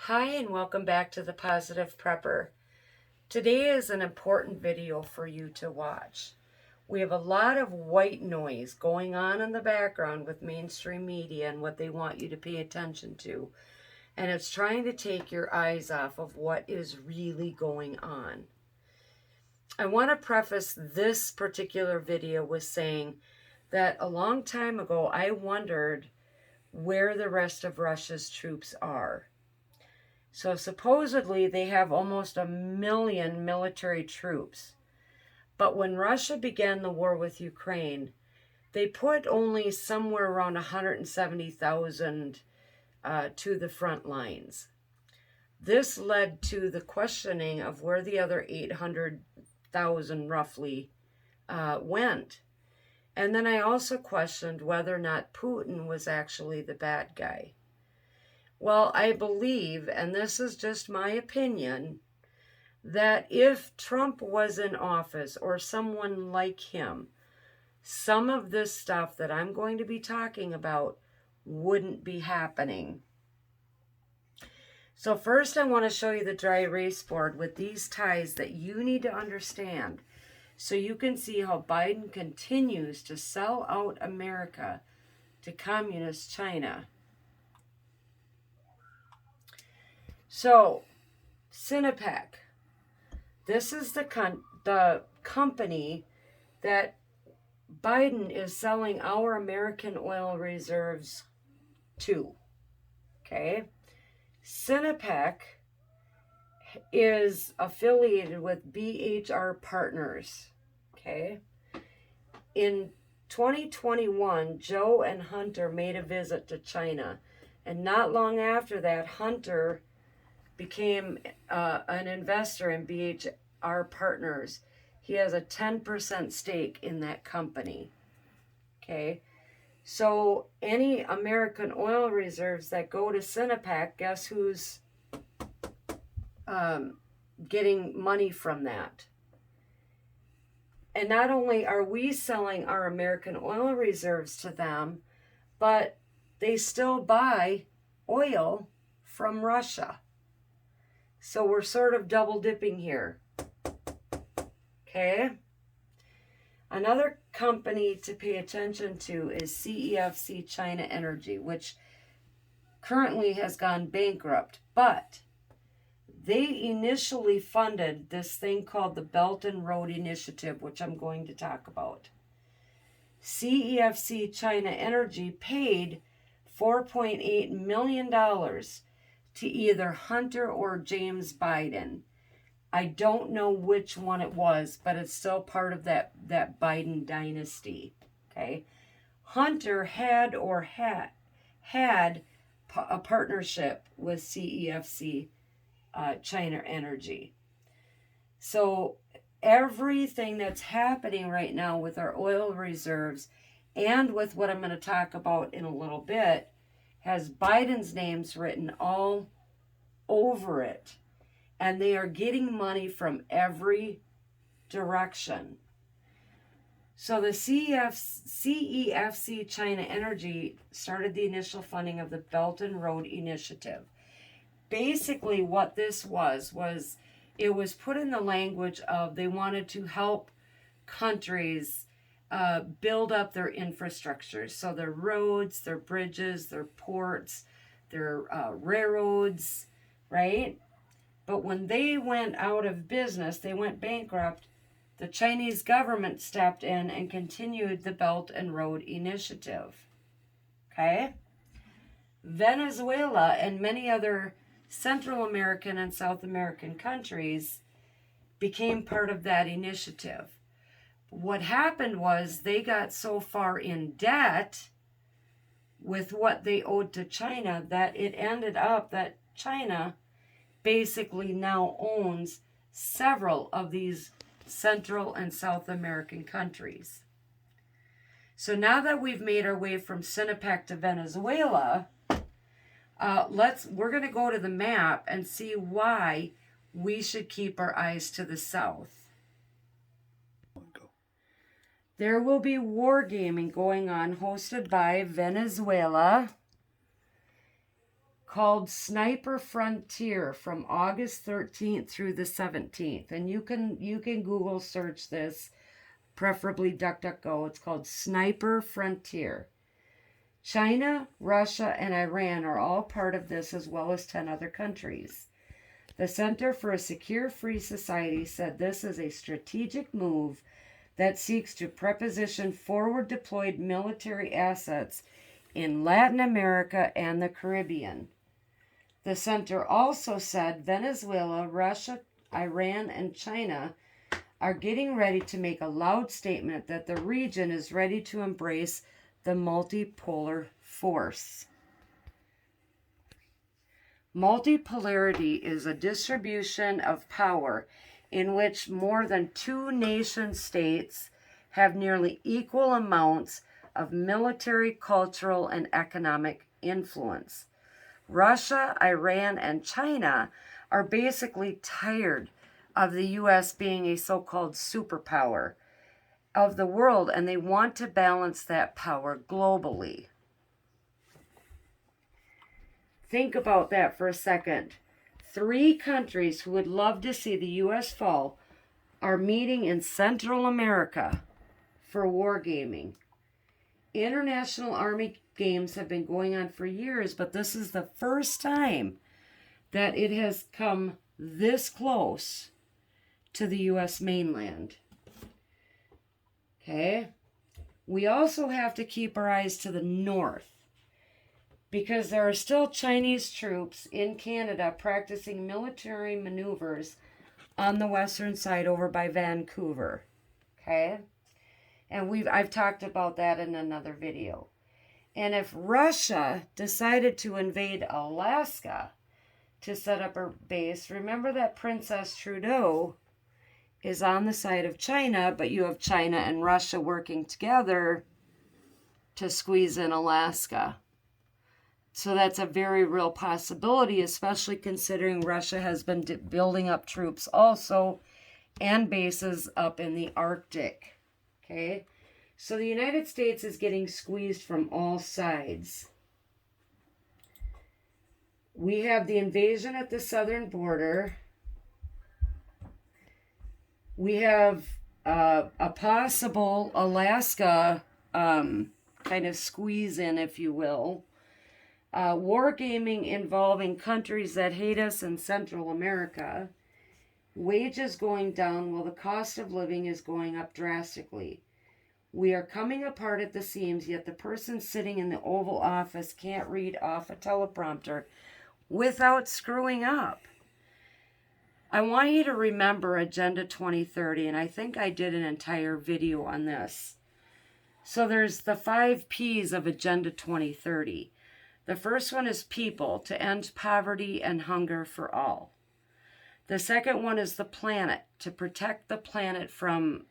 Hi and welcome back to the Positive Prepper. Today is an important video for you to watch. We have a lot of white noise going on in the background with mainstream media and what they want you to pay attention to. And it's trying to take your eyes off of what is really going on. I want to preface this particular video with saying that a long time ago I wondered where the rest of Russia's troops are. So supposedly they have almost 1 million military troops. But when Russia began the war with Ukraine, they put only somewhere around 170,000 to the front lines. This led to the questioning of where the other 800,000 roughly went. And then I also questioned whether or not Putin was actually the bad guy. Well, I believe, and this is just my opinion, that if Trump was in office or someone like him, some of this stuff that I'm going to be talking about wouldn't be happening. So first I want to show you the dry erase board with these ties that you need to understand so you can see how Biden continues to sell out America to communist China. So, Sinopec, this is the company that Biden is selling our American oil reserves to, okay? Sinopec is affiliated with BHR Partners, okay? In 2021, Joe and Hunter made a visit to China, and not long after that, Hunter became an investor in BHR Partners. He has a 10% stake in that company. Okay, so any American oil reserves that go to Sinopec, guess who's getting money from that? And not only are we selling our American oil reserves to them, but they still buy oil from Russia. So we're sort of double dipping here. Okay. Another company to pay attention to is CEFC China Energy, which currently has gone bankrupt, but they initially funded this thing called the Belt and Road Initiative, which I'm going to talk about. CEFC China Energy paid $4.8 million to either Hunter or James Biden. I don't know which one it was, but it's still part of that Biden dynasty. Okay, Hunter had a partnership with CEFC China Energy. So everything that's happening right now with our oil reserves and with what I'm going to talk about in a little bit has Biden's names written all over it. And they are getting money from every direction. So the CEFC China Energy started the initial funding of the Belt and Road Initiative. Basically what this was it was put in the language of they wanted to help countries build up their infrastructure. So their roads, their bridges, their ports, their railroads, right? But when they went out of business, they went bankrupt, the Chinese government stepped in and continued the Belt and Road Initiative. Okay? Venezuela and many other Central American and South American countries became part of that initiative. What happened was they got so far in debt with what they owed to China that it ended up that China basically now owns several of these Central and South American countries. So now that we've made our way from Sinopec to Venezuela, we're going to go to the map and see why we should keep our eyes to the south. There will be wargaming going on hosted by Venezuela, called Sniper Frontier from August 13th through the 17th. And you can Google search this, preferably DuckDuckGo. It's called Sniper Frontier. China, Russia, and Iran are all part of this, as well as 10 other countries. The Center for a Secure Free Society said this is a strategic move that seeks to preposition forward-deployed military assets in Latin America and the Caribbean. The center also said Venezuela, Russia, Iran, and China are getting ready to make a loud statement that the region is ready to embrace the multipolar force. Multipolarity is a distribution of power in which more than two nation states have nearly equal amounts of military, cultural, and economic influence. Russia, Iran, and China are basically tired of the U.S. being a so-called superpower of the world, and they want to balance that power globally. Think about that for a second. 3 countries who would love to see the U.S. fall are meeting in Central America for wargaming. International Army games have been going on for years, but this is the first time that it has come this close to the U.S. mainland. Okay? We also have to keep our eyes to the north, because there are still Chinese troops in Canada practicing military maneuvers on the western side over by Vancouver. Okay? And I've talked about that in another video. And if Russia decided to invade Alaska to set up a base, remember that Princess Trudeau is on the side of China, but you have China and Russia working together to squeeze in Alaska. So that's a very real possibility, especially considering Russia has been building up troops also and bases up in the Arctic. Okay? So the United States is getting squeezed from all sides. We have the invasion at the southern border. We have a possible Alaska kind of squeeze in, if you will. Wargaming involving countries that hate us in Central America. Wages going down while the cost of living is going up drastically. We are coming apart at the seams, yet the person sitting in the Oval Office can't read off a teleprompter without screwing up. I want you to remember Agenda 2030, and I think I did an entire video on this. So there's the 5 P's of Agenda 2030. The first one is people, to end poverty and hunger for all. The second one is the planet, to protect the planet from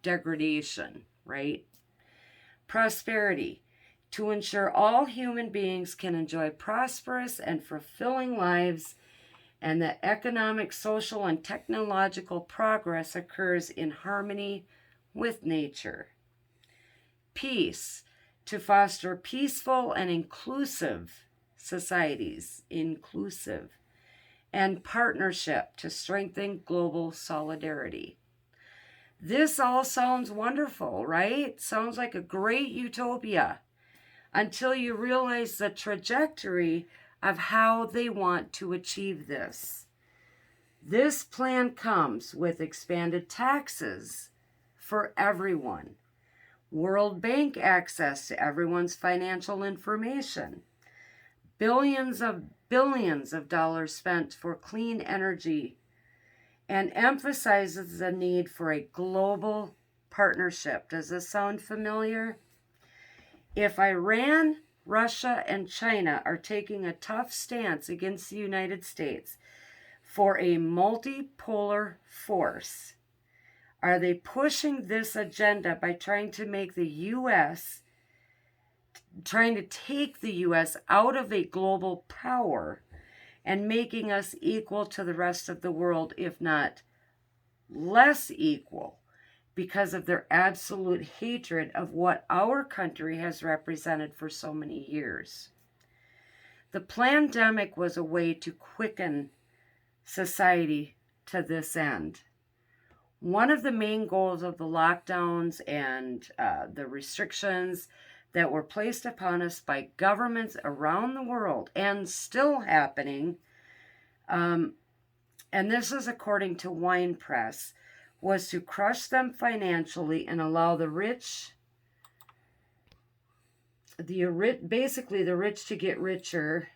degradation, right? Prosperity, to ensure all human beings can enjoy prosperous and fulfilling lives, and that economic, social, and technological progress occurs in harmony with nature. Peace, to foster peaceful and inclusive societies, and partnership to strengthen global solidarity. This all sounds wonderful, right? Sounds like a great utopia until you realize the trajectory of how they want to achieve this. This plan comes with expanded taxes for everyone, World Bank access to everyone's financial information, billions of dollars spent for clean energy, and emphasizes the need for a global partnership. Does this sound familiar? If Iran, Russia, and China are taking a tough stance against the United States for a multipolar force, are they pushing this agenda by trying to take the U.S. out of a global power and making us equal to the rest of the world, if not less equal, because of their absolute hatred of what our country has represented for so many years? The pandemic was a way to quicken society to this end. One of the main goals of the lockdowns and the restrictions that were placed upon us by governments around the world and still happening, and this is according to Wine Press, was to crush them financially and allow the rich basically the rich to get richer,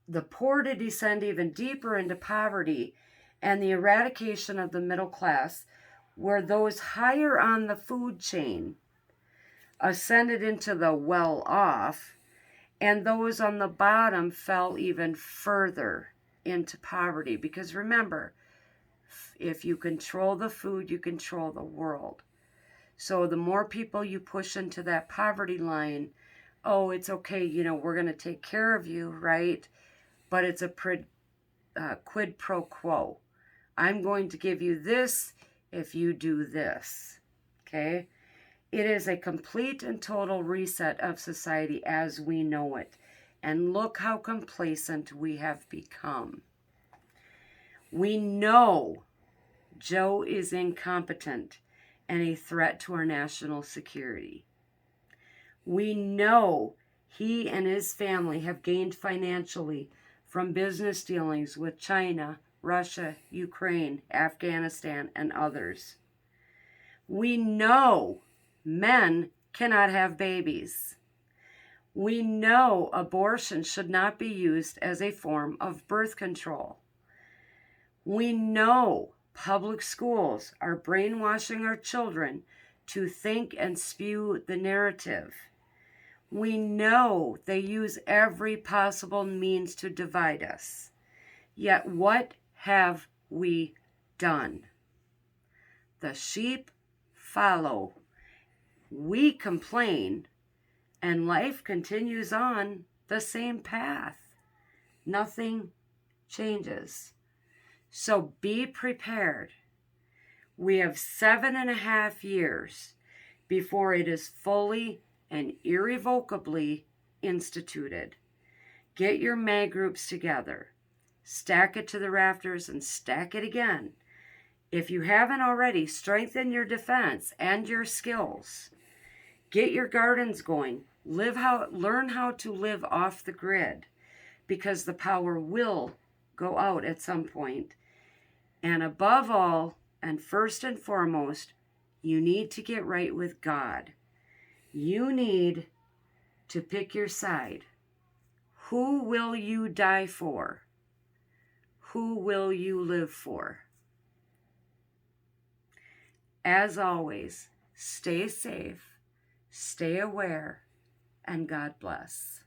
the poor to descend even deeper into poverty, and the eradication of the middle class, where those higher on the food chain ascended into the well-off, and those on the bottom fell even further into poverty. Because remember, if you control the food, you control the world. So the more people you push into that poverty line, oh, it's okay, we're going to take care of you, right? But it's a quid pro quo. I'm going to give you this if you do this, okay? It is a complete and total reset of society as we know it. And look how complacent we have become. We know Joe is incompetent and a threat to our national security. We know he and his family have gained financially from business dealings with China, Russia, Ukraine, Afghanistan, and others. We know men cannot have babies. We know abortion should not be used as a form of birth control. We know public schools are brainwashing our children to think and spew the narrative. We know they use every possible means to divide us. Yet what have we done? The sheep follow. We complain, and life continues on the same path. Nothing changes. So be prepared. We have 7.5 years before it is fully and irrevocably instituted. Get your mag groups together. Stack it to the rafters and stack it again. If you haven't already, strengthen your defense and your skills. Get your gardens going. Learn how to live off the grid, because the power will go out at some point. And above all, and first and foremost, you need to get right with God. You need to pick your side. Who will you die for? Who will you live for? As always, stay safe, stay aware, and God bless.